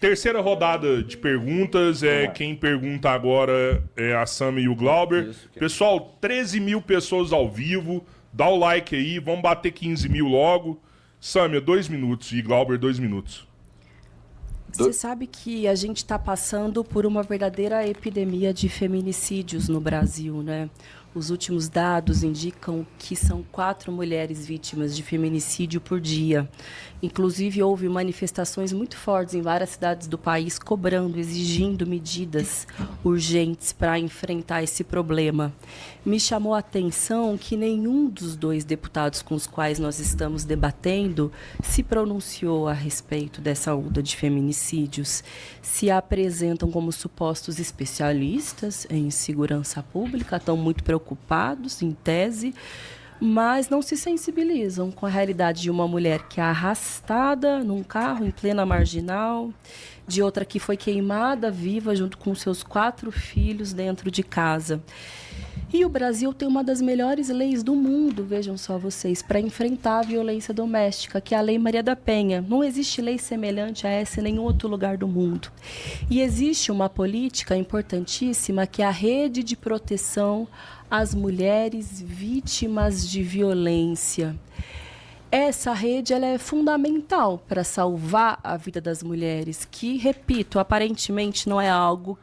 Terceira rodada de perguntas. Quem pergunta agora é a Sami e o Glauber. Pessoal, 13 mil pessoas ao vivo. Dá o like aí, vamos bater 15 mil logo. Sâmia, 2 minutos e Glauber, 2 minutos. Você sabe que a gente está passando por uma verdadeira epidemia de feminicídios no Brasil, né? Os últimos dados indicam que são 4 mulheres vítimas de feminicídio por dia. Inclusive, houve manifestações muito fortes em várias cidades do país cobrando, exigindo medidas urgentes para enfrentar esse problema. Me chamou a atenção que nenhum dos 2 deputados com os quais nós estamos debatendo se pronunciou a respeito dessa onda de feminicídios. Se apresentam como supostos especialistas em segurança pública, estão muito preocupados, em tese, mas não se sensibilizam com a realidade de uma mulher que é arrastada num carro em plena marginal, de outra que foi queimada viva junto com seus 4 filhos dentro de casa. E o Brasil tem uma das melhores leis do mundo, vejam só vocês, para enfrentar a violência doméstica, que é a Lei Maria da Penha. Não existe lei semelhante a essa em nenhum outro lugar do mundo. E existe uma política importantíssima, que é a rede de proteção às mulheres vítimas de violência. Essa rede ela é fundamental para salvar a vida das mulheres, que, repito, aparentemente não é algo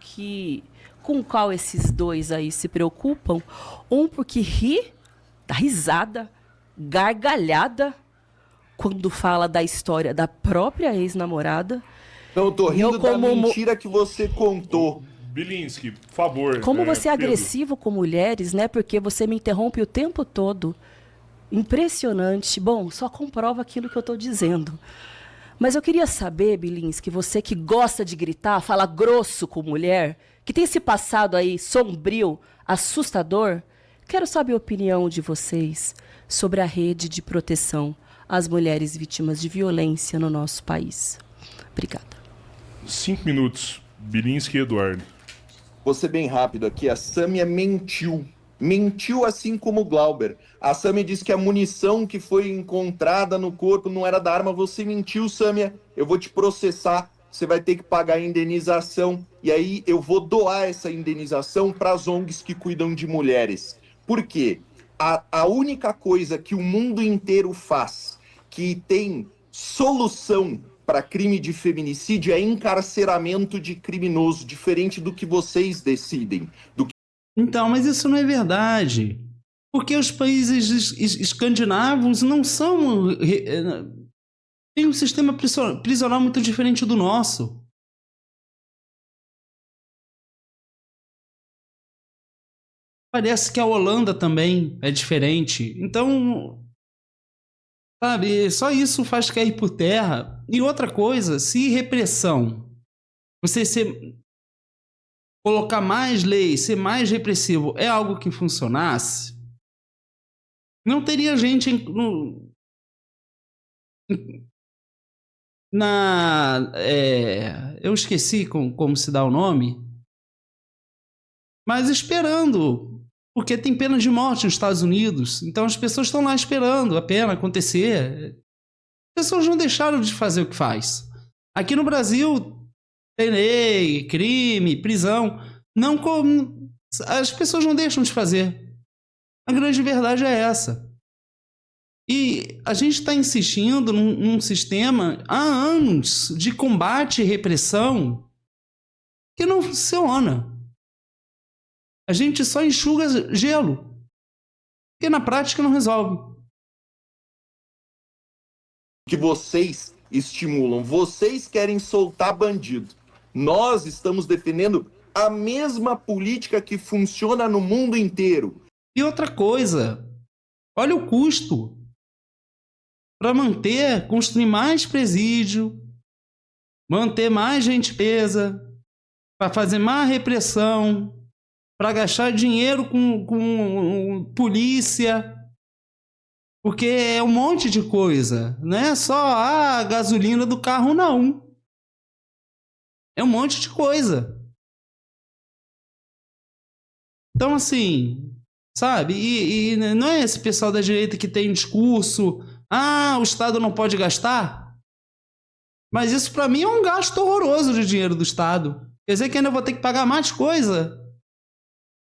com o qual esses 2 aí se preocupam. Um porque dá risada, gargalhada, quando fala da história da própria ex-namorada. Não, eu tô rindo da mentira que você contou. Bilinski, por favor. Como você é agressivo com mulheres, né? Porque você me interrompe o tempo todo. Impressionante. Bom, só comprova aquilo que eu estou dizendo. Mas eu queria saber, Bilinski, você que gosta de gritar, fala grosso com mulher, que tem esse passado aí sombrio, assustador, quero saber a opinião de vocês sobre a rede de proteção às mulheres vítimas de violência no nosso país. Obrigada. 5 minutos. Bilinski e Eduardo. Vou ser bem rápido aqui. A Sâmia mentiu. Mentiu assim como o Glauber. A Sâmia disse que a munição que foi encontrada no corpo não era da arma. Você mentiu, Sâmia. Eu vou te processar. Você vai ter que pagar a indenização. E aí eu vou doar essa indenização para as ONGs que cuidam de mulheres. Por quê? A única coisa que o mundo inteiro faz que tem solução para crime de feminicídio é encarceramento de criminoso, diferente do que vocês decidem. Então, mas isso não é verdade. Porque os países escandinavos não são... Tem um sistema prisional muito diferente do nosso. Parece que a Holanda também é diferente. Então, sabe, só isso faz cair por terra. E outra coisa, se repressão, colocar mais leis, ser mais repressivo, é algo que funcionasse, não teria gente eu esqueci como se dá o nome, mas esperando, porque tem pena de morte nos Estados Unidos, então as pessoas estão lá esperando a pena acontecer. As pessoas não deixaram de fazer o que faz. Aqui no Brasil tem lei, crime, prisão, as pessoas não deixam de fazer. A grande verdade é essa. E a gente está insistindo num sistema há anos de combate e repressão que não funciona. A gente só enxuga gelo, porque na prática não resolve. Que vocês estimulam, vocês querem soltar bandido. Nós estamos defendendo a mesma política que funciona no mundo inteiro. E outra coisa, olha o custo para construir mais presídio, manter mais gente presa, para fazer mais repressão, para gastar dinheiro com polícia, porque é um monte de coisa, não é só a gasolina do carro, não. É um monte de coisa. Então, assim, sabe? E não é esse pessoal da direita que tem discurso, o Estado não pode gastar. Mas isso para mim é um gasto horroroso de dinheiro do Estado. Quer dizer que ainda vou ter que pagar mais coisa.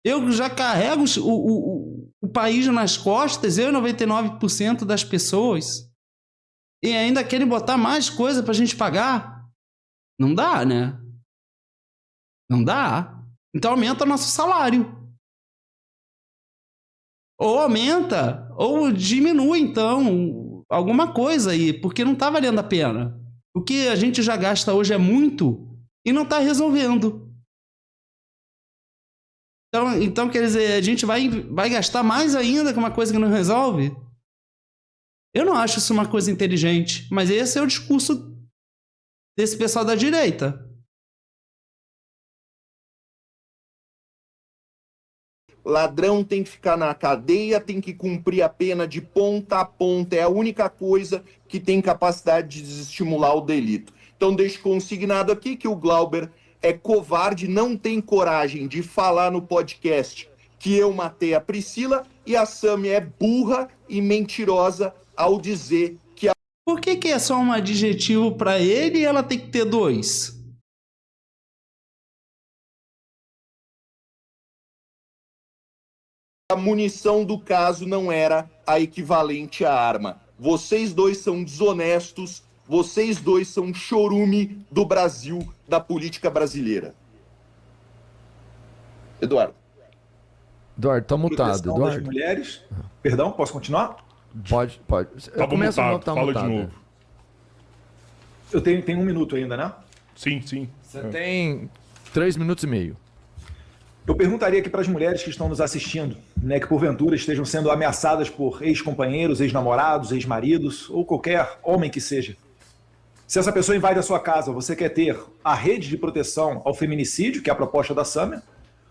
Eu já carrego o país nas costas, eu e 99% das pessoas, e ainda querem botar mais coisa pra gente pagar? Não dá, né? Não dá. Então aumenta nosso salário. Ou aumenta, ou diminui, então, alguma coisa aí, porque não tá valendo a pena. O que a gente já gasta hoje é muito e não tá resolvendo. Então, quer dizer, a gente vai gastar mais ainda com uma coisa que não resolve? Eu não acho isso uma coisa inteligente, mas esse é o discurso desse pessoal da direita. Ladrão tem que ficar na cadeia, tem que cumprir a pena de ponta a ponta. É a única coisa que tem capacidade de desestimular o delito. Então, deixo consignado aqui que o Glauber é covarde, não tem coragem de falar no podcast que eu matei a Priscila, e a Sâmia é burra e mentirosa ao dizer que a... Por que é só um adjetivo para ele e ela tem que ter dois? A munição do caso não era a equivalente à arma. Vocês dois são desonestos, vocês dois são chorume do Brasil, da política brasileira. Eduardo. Eduardo, tá mutado. Eduardo. Das mulheres. Perdão, posso continuar? Pode. Tava mutado, fala de novo. Eu tenho 1 minuto ainda, né? Sim. Você tem 3 minutos e meio. Eu perguntaria aqui para as mulheres que estão nos assistindo, né, que porventura estejam sendo ameaçadas por ex-companheiros, ex-namorados, ex-maridos, ou qualquer homem que seja. Se essa pessoa invade a sua casa, você quer ter a rede de proteção ao feminicídio, que é a proposta da Sâmia,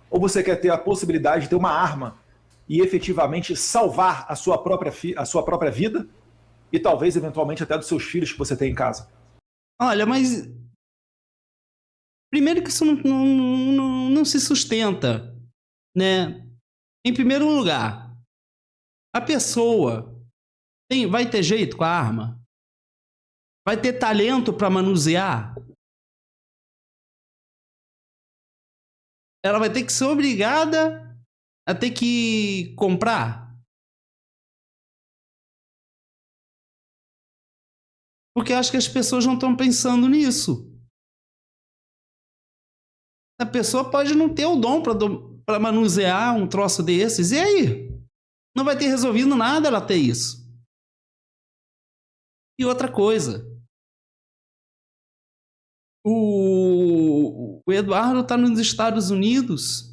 ou você quer ter a possibilidade de ter uma arma e efetivamente salvar a sua própria vida e talvez, eventualmente, até dos seus filhos que você tem em casa? Olha, mas... Primeiro que isso não se sustenta, né? Em primeiro lugar, a pessoa vai ter jeito com a arma? Vai ter talento para manusear? Ela vai ter que ser obrigada a ter que comprar? Porque eu acho que as pessoas não estão pensando nisso. A pessoa pode não ter o dom para manusear um troço desses. E aí? Não vai ter resolvido nada ela ter isso. E outra coisa. O Eduardo está nos Estados Unidos.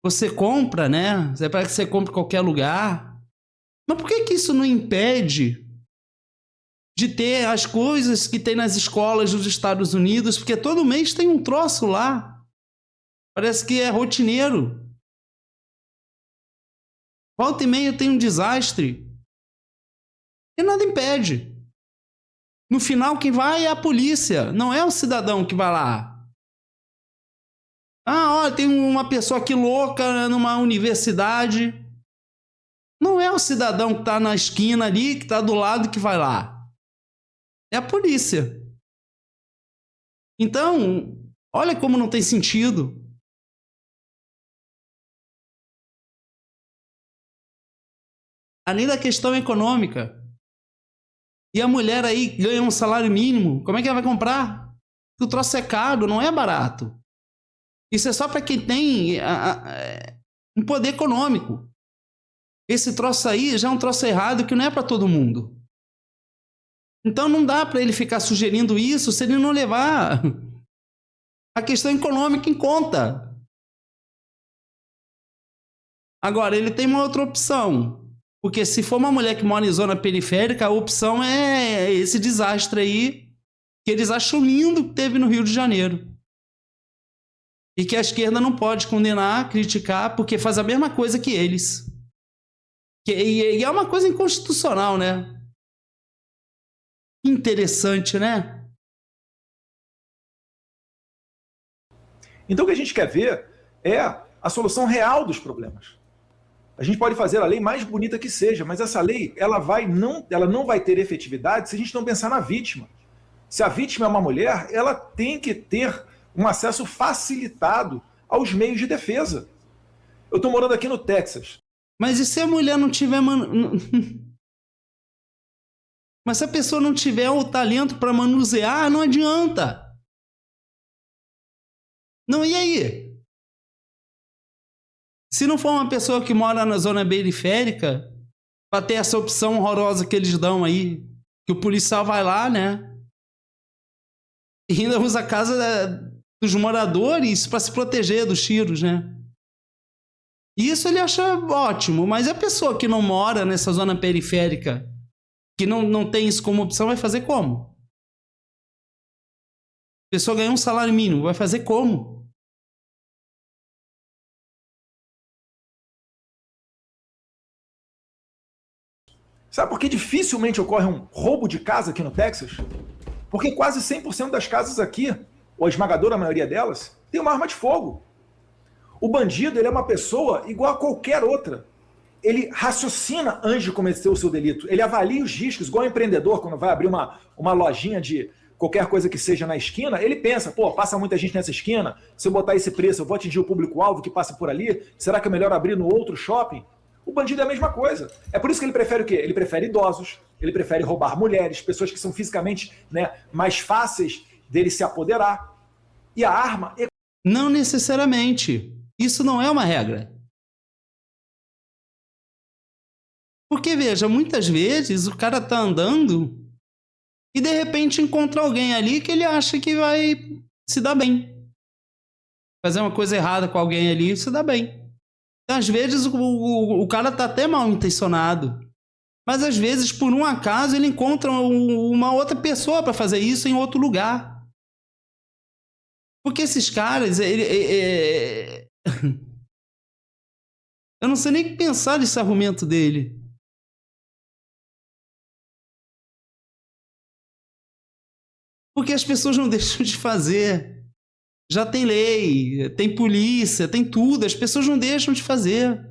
Você compra, né? Parece que você compra em qualquer lugar. Mas por que isso não impede de ter as coisas que tem nas escolas dos Estados Unidos? Porque todo mês tem um troço lá. Parece que é rotineiro. Volta e meia tem um desastre. E nada impede. No final, quem vai é a polícia, não é o cidadão que vai lá. Olha, tem uma pessoa aqui louca numa universidade. Não é o cidadão que está na esquina ali, que está do lado, que vai lá. É a polícia. Então, olha como não tem sentido. Além da questão econômica. E a mulher aí ganha um salário mínimo, como é que ela vai comprar? Porque o troço é caro, não é barato. Isso é só para quem tem um poder econômico. Esse troço aí já é um troço errado que não é para todo mundo. Então não dá para ele ficar sugerindo isso se ele não levar a questão econômica em conta. Agora, ele tem uma outra opção. Porque se for uma mulher que mora em zona periférica, a opção é esse desastre aí que eles acham lindo que teve no Rio de Janeiro. E que a esquerda não pode condenar, criticar, porque faz a mesma coisa que eles. E é uma coisa inconstitucional, né? Interessante, né? Então o que a gente quer ver é a solução real dos problemas. A gente pode fazer a lei mais bonita que seja, mas essa lei ela não vai ter efetividade se a gente não pensar na vítima. Se a vítima é uma mulher, ela tem que ter um acesso facilitado aos meios de defesa. Eu estou morando aqui no Texas. Mas e se a mulher não tiver... Mas se a pessoa não tiver o talento para manusear, não adianta. Não, e aí? Se não for uma pessoa que mora na zona periférica, para ter essa opção horrorosa que eles dão aí, que o policial vai lá, né? E ainda usa a casa dos moradores para se proteger dos tiros, né? Isso ele acha ótimo, mas a pessoa que não mora nessa zona periférica, que não tem isso como opção, vai fazer como? A pessoa ganha um salário mínimo, vai fazer como? Sabe por que dificilmente ocorre um roubo de casa aqui no Texas? Porque quase 100% das casas aqui, ou a esmagadora maioria delas, tem uma arma de fogo. O bandido, ele é uma pessoa igual a qualquer outra. Ele raciocina antes de cometer o seu delito. Ele avalia os riscos, igual o empreendedor, quando vai abrir uma lojinha de qualquer coisa que seja na esquina, ele pensa, pô, passa muita gente nessa esquina, se eu botar esse preço, eu vou atingir o público-alvo que passa por ali? Será que é melhor abrir no outro shopping? O bandido é a mesma coisa. É por isso que ele prefere o quê? Ele prefere idosos, ele prefere roubar mulheres, pessoas que são fisicamente, né, mais fáceis dele se apoderar. E a arma... Não necessariamente. Isso não é uma regra. Porque, veja, muitas vezes o cara tá andando e de repente encontra alguém ali que ele acha que vai se dar bem. Fazer uma coisa errada com alguém ali e se dar bem. Então, às vezes o cara tá até mal intencionado. Mas às vezes, por um acaso, ele encontra uma outra pessoa para fazer isso em outro lugar. Porque esses caras... Eu não sei nem o que pensar desse argumento dele. Porque as pessoas não deixam de fazer. Já tem lei, tem polícia, tem tudo. As pessoas não deixam de fazer.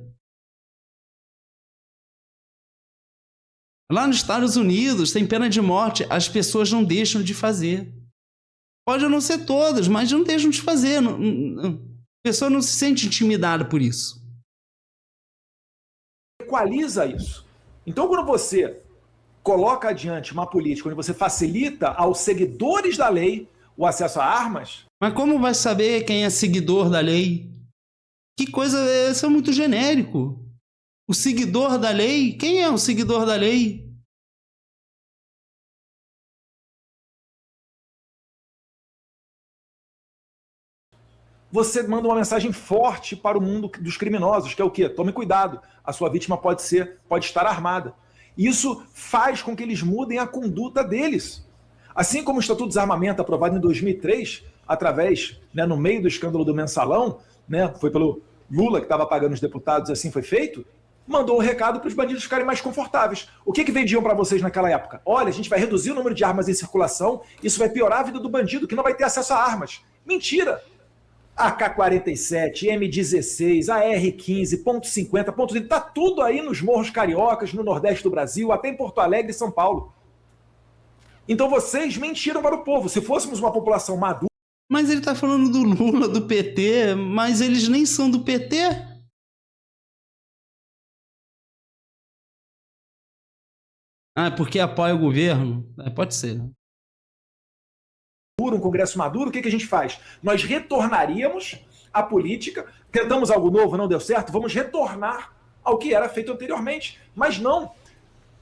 Lá nos Estados Unidos tem pena de morte. As pessoas não deixam de fazer. Pode não ser todas, mas não deixam de fazer. A pessoa não se sente intimidada por isso. Equaliza isso. Então, quando você coloca adiante uma política onde você facilita aos seguidores da lei o acesso a armas... Mas como vai saber quem é seguidor da lei? Que coisa, isso é muito genérico. O seguidor da lei? Quem é o seguidor da lei? Você manda uma mensagem forte para o mundo dos criminosos, que é o quê? Tome cuidado, a sua vítima pode estar armada. Isso faz com que eles mudem a conduta deles. Assim como o Estatuto de Desarmamento, aprovado em 2003, através, né, no meio do escândalo do Mensalão, né, foi pelo Lula que estava pagando os deputados, assim foi feito, mandou um recado para os bandidos ficarem mais confortáveis. O que vendiam para vocês naquela época? Olha, a gente vai reduzir o número de armas em circulação, isso vai piorar a vida do bandido, que não vai ter acesso a armas. Mentira! AK-47, M16, AR-15, .50, .30, tá tudo aí nos morros cariocas, no Nordeste do Brasil, até em Porto Alegre e São Paulo. Então vocês mentiram para o povo. Se fôssemos uma população madura... Mas ele tá falando do Lula, do PT, mas eles nem são do PT? Ah, porque apoia o governo? Pode ser, né? Um Congresso maduro, o que a gente faz? Nós retornaríamos à política, tentamos algo novo, não deu certo, vamos retornar ao que era feito anteriormente. Mas não,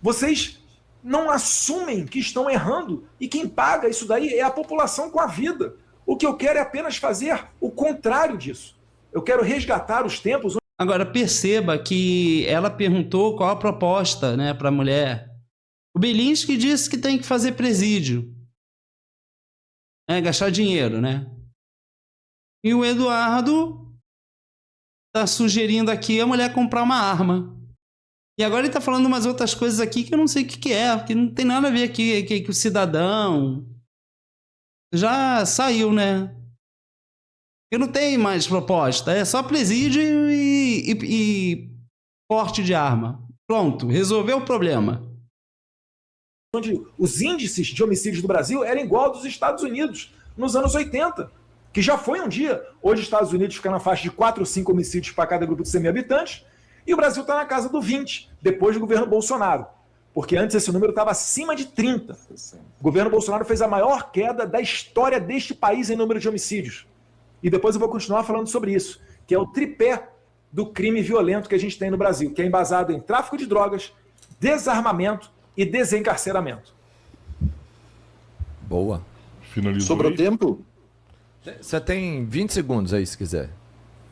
vocês não assumem que estão errando e quem paga isso daí é a população com a vida. O que eu quero é apenas fazer o contrário disso. Eu quero resgatar os tempos... Agora, perceba que ela perguntou qual a proposta, né, para a mulher. O Bellinsky disse que tem que fazer presídio. Gastar dinheiro, né? E o Eduardo tá sugerindo aqui a mulher comprar uma arma. E agora ele tá falando umas outras coisas aqui que eu não sei o que é, porque não tem nada a ver aqui que o cidadão já saiu, né? E não tem mais proposta, é só presídio e porte de arma. Pronto, resolveu o problema. Onde os índices de homicídios do Brasil eram igual aos dos Estados Unidos nos anos 80, que já foi um dia. Hoje os Estados Unidos ficam na faixa de 4 ou 5 homicídios para cada grupo de 100 mil habitantes, e o Brasil está na casa do 20, depois do governo Bolsonaro. Porque antes esse número estava acima de 30. O governo Bolsonaro fez a maior queda da história deste país em número de homicídios. E depois eu vou continuar falando sobre isso, que é o tripé do crime violento que a gente tem no Brasil, que é embasado em tráfico de drogas, desarmamento e desencarceramento. Boa. Finalizou. Sobrou aí? tempo? Você tem 20 segundos aí, se quiser.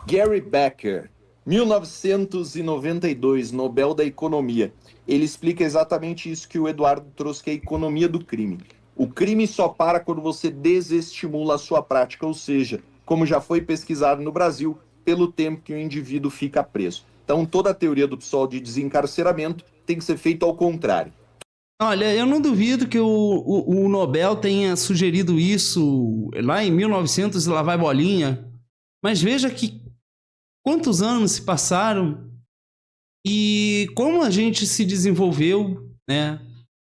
Gary Becker, 1992, Nobel da Economia. Ele explica exatamente isso que o Eduardo trouxe, que é a economia do crime. O crime só para quando você desestimula a sua prática, ou seja, como já foi pesquisado no Brasil, pelo tempo que o indivíduo fica preso. Então, toda a teoria do PSOL de desencarceramento tem que ser feita ao contrário. Olha, eu não duvido que o Nobel tenha sugerido isso lá em 1900 e lá vai bolinha, mas veja que quantos anos se passaram e como a gente se desenvolveu, né?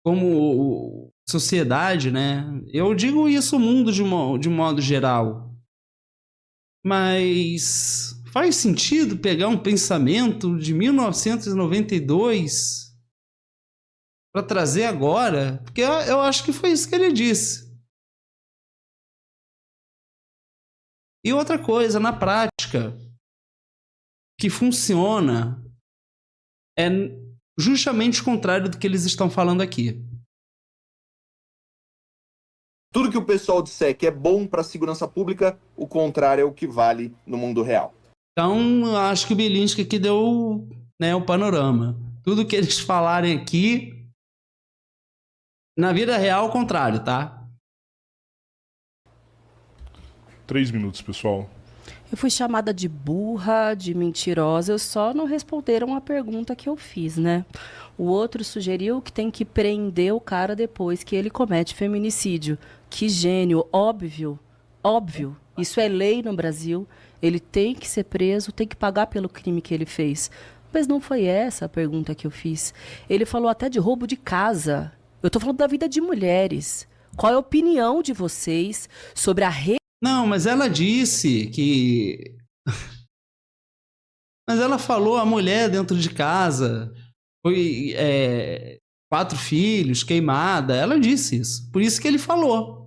Como sociedade, né? Eu digo isso o mundo de modo geral. Mas faz sentido pegar um pensamento de 1992 para trazer agora? Porque eu acho que foi isso que ele disse. E outra coisa, na prática, que funciona é justamente o contrário do que eles estão falando aqui. Tudo que o pessoal disser que é bom para a segurança pública, o contrário é o que vale no mundo real. Então, acho que o Bilinski aqui deu, né, o panorama. Tudo que eles falarem aqui, na vida real, o contrário, tá? 3 minutos, pessoal. Eu fui chamada de burra, de mentirosa, só não responderam a pergunta que eu fiz, né? O outro sugeriu que tem que prender o cara depois que ele comete feminicídio. Que gênio, óbvio, óbvio. Isso é lei no Brasil. Ele tem que ser preso, tem que pagar pelo crime que ele fez. Mas não foi essa a pergunta que eu fiz. Ele falou até de roubo de casa. Eu estou falando da vida de mulheres. Qual é a opinião de vocês sobre a Não, mas ela disse que... Mas ela falou a mulher dentro de casa, foi 4 filhos, queimada. Ela disse isso. Por isso que ele falou.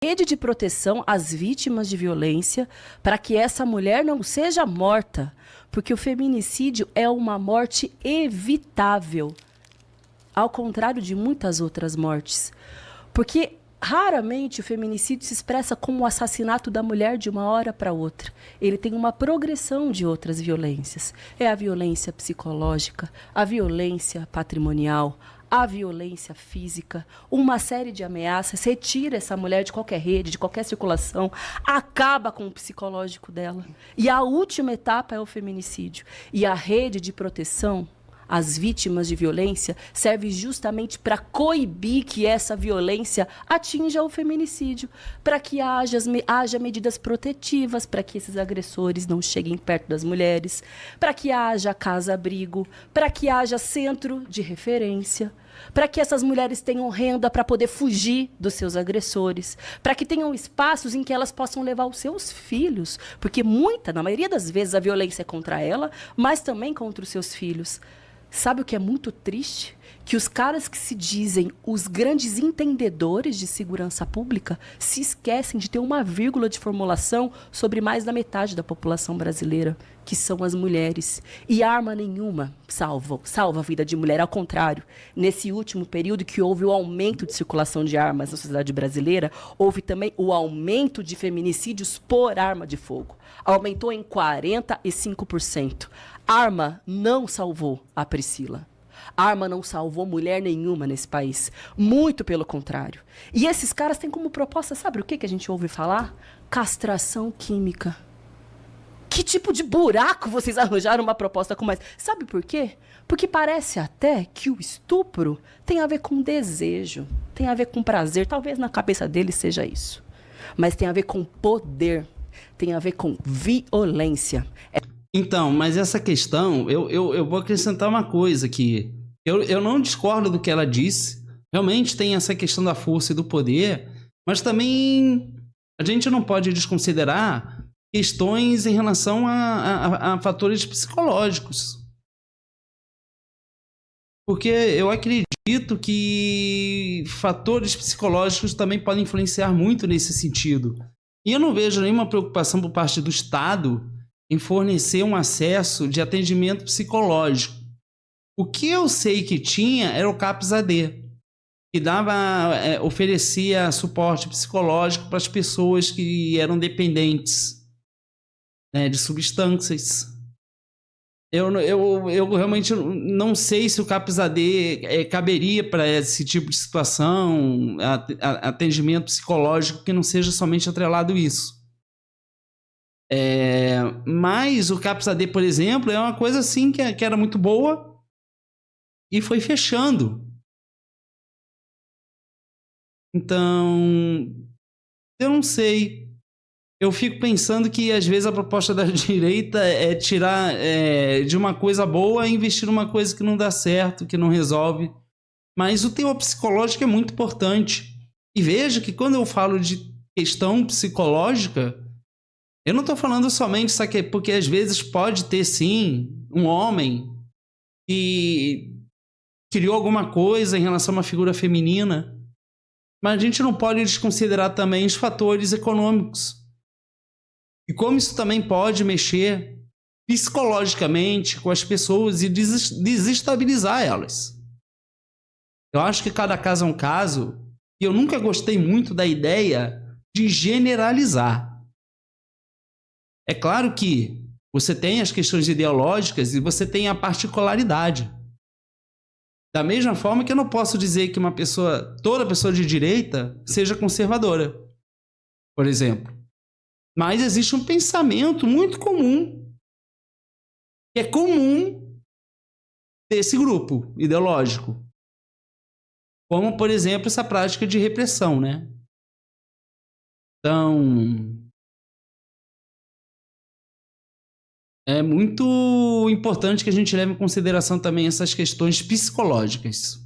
rede de proteção às vítimas de violência para que essa mulher não seja morta? Porque o feminicídio é uma morte evitável, ao contrário de muitas outras mortes. Porque raramente o feminicídio se expressa como o assassinato da mulher de uma hora para outra. Ele tem uma progressão de outras violências. É a violência psicológica, a violência patrimonial, a violência física, uma série de ameaças. Retira essa mulher de qualquer rede, de qualquer circulação, acaba com o psicológico dela. E a última etapa é o feminicídio. E a rede de proteção às vítimas de violência serve justamente para coibir que essa violência atinja o feminicídio, para que haja medidas protetivas, para que esses agressores não cheguem perto das mulheres, para que haja casa-abrigo, para que haja centro de referência, para que essas mulheres tenham renda para poder fugir dos seus agressores, para que tenham espaços em que elas possam levar os seus filhos, porque na maioria das vezes, a violência é contra ela, mas também contra os seus filhos. Sabe o que é muito triste? Que os caras que se dizem os grandes entendedores de segurança pública se esquecem de ter uma vírgula de formulação sobre mais da metade da população brasileira, que são as mulheres. E arma nenhuma salva a vida de mulher. Ao contrário, nesse último período que houve o aumento de circulação de armas na sociedade brasileira, houve também o aumento de feminicídios por arma de fogo. Aumentou em 45%. Arma não salvou a Priscila. Arma não salvou mulher nenhuma nesse país. Muito pelo contrário. E esses caras têm como proposta, sabe o que a gente ouve falar? Castração química. Que tipo de buraco vocês arranjaram uma proposta como essa? Sabe por quê? Porque parece até que o estupro tem a ver com desejo, tem a ver com prazer. Talvez na cabeça deles seja isso. Mas tem a ver com poder, tem a ver com violência. Então, mas essa questão, eu vou acrescentar uma coisa aqui. Eu não discordo do que ela disse. Realmente tem essa questão da força e do poder, mas também a gente não pode desconsiderar questões em relação a fatores psicológicos. Porque eu acredito que fatores psicológicos também podem influenciar muito nesse sentido. E eu não vejo nenhuma preocupação por parte do Estado em fornecer um acesso de atendimento psicológico. O que eu sei que tinha era o CAPS-AD, que oferecia suporte psicológico para as pessoas que eram dependentes, né, de substâncias. Eu realmente não sei se o CAPS-AD caberia para esse tipo de situação, atendimento psicológico que não seja somente atrelado a isso. Mas o CAPS-AD, por exemplo, é uma coisa assim que era muito boa e foi fechando. Então, eu não sei. Eu fico pensando que às vezes a proposta da direita é tirar de uma coisa boa e investir numa coisa que não dá certo, que não resolve. Mas o teor psicológico é muito importante. E veja que quando eu falo de questão psicológica, eu não estou falando somente porque às vezes pode ter sim um homem que criou alguma coisa em relação a uma figura feminina. Mas a gente não pode desconsiderar também os fatores econômicos. E como isso também pode mexer psicologicamente com as pessoas e desestabilizar elas. Eu acho que cada caso é um caso, e eu nunca gostei muito da ideia de generalizar. É claro que você tem as questões ideológicas e você tem a particularidade. Da mesma forma que eu não posso dizer que toda pessoa de direita seja conservadora, por exemplo. Mas existe um pensamento muito comum, que é comum desse grupo ideológico. Como, por exemplo, essa prática de repressão, né? Então, é muito importante que a gente leve em consideração também essas questões psicológicas.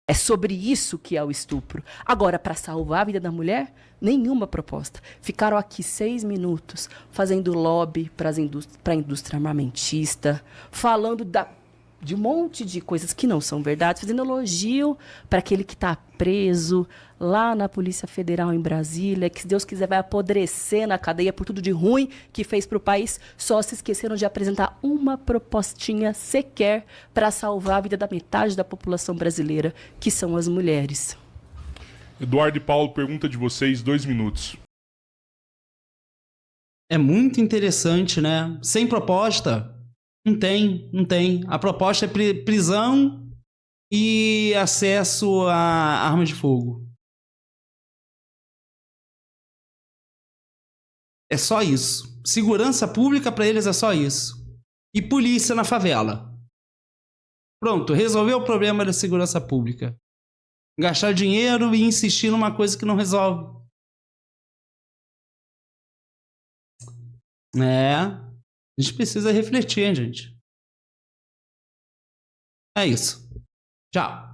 É sobre isso que é o estupro. Agora, para salvar a vida da mulher, nenhuma proposta. Ficaram aqui 6 minutos fazendo lobby para a indústria armamentista, falando de um monte de coisas que não são verdades, fazendo elogio para aquele que está preso lá na Polícia Federal em Brasília, que se Deus quiser vai apodrecer na cadeia por tudo de ruim que fez para o país. Só se esqueceram de apresentar uma propostinha sequer para salvar a vida da metade da população brasileira, que são as mulheres. Eduardo e Paulo, pergunta de vocês, 2 minutos. É muito interessante, né? Sem proposta, não tem. A proposta é prisão e acesso a armas de fogo. É só isso. Segurança pública para eles é só isso. E polícia na favela. Pronto, resolveu o problema da segurança pública. Gastar dinheiro e insistir numa coisa que não resolve. A gente precisa refletir, hein, gente? É isso. Tchau.